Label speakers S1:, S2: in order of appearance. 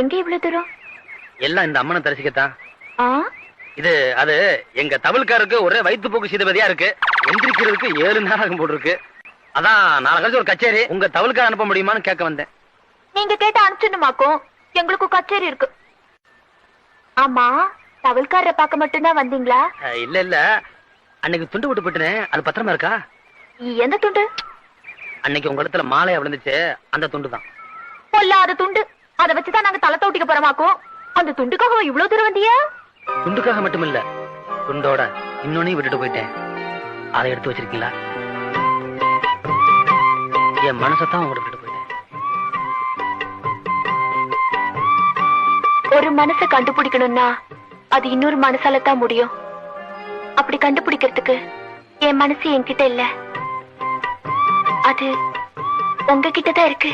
S1: எங்க இவ்வளவு தூரம்?
S2: எல்லாம் இந்த அம்மனை தரிசிக்கத்தான்.
S1: ஆ,
S2: இது அது எங்க தவிழ்காருக்கு ஒரே வயிற்றுப்போக்கு சீதபதியா இருக்கு. எந்திரிக்கிறதுக்கு 7 நேரம் போட்டிருக்கு. அதான் நாளை கழிச்சு ஒரு கச்சேரி, உங்க தவிழ்கார அனுப்ப முடியுமான்னு கேட்க வந்தேன்.
S1: நீங்க கேட்ட அனுப்பிச்சுமாக்கும். எங்களுக்கு கச்சேரி இருக்கு. ஆமா, தவல்காரரை பார்க்க மட்டும்தான் வந்தீங்களா?
S2: இல்ல இல்ல, அன்னைக்கு துண்டு விட்டு போட்டுனே, அது பத்திரமா இருக்கா?
S1: எந்த துண்டு?
S2: அன்னைக்கு உங்க இடத்துல மாலையா விழுந்துச்சு, அந்த துண்டு தான்.
S1: பொல்லாத துண்டு. அதை வச்சுதான் நாங்க தலை தோட்டிக்க போறோமாக்கும். அந்த துண்டுக்காக இவ்வளவு தூரம் வந்தியா?
S2: துண்டுக்காக மட்டும் இல்ல, துண்டோட இன்னொன்னையும் விட்டுட்டு போயிட்டேன். அதை எடுத்து வச்சிருக்கீங்களா? என் மனசத்தான் உங்கள்கிட்ட விட்டுட்டு போயிட்டேன்.
S1: ஒரு மனசை கண்டுபிடிக்கணும்னா அது இன்னொரு மனசால தான் முடியும். அப்படி கண்டுபிடிக்கிறதுக்கு என் மனசு என்கிட்ட இல்ல, அது உங்ககிட்ட தான் இருக்கு.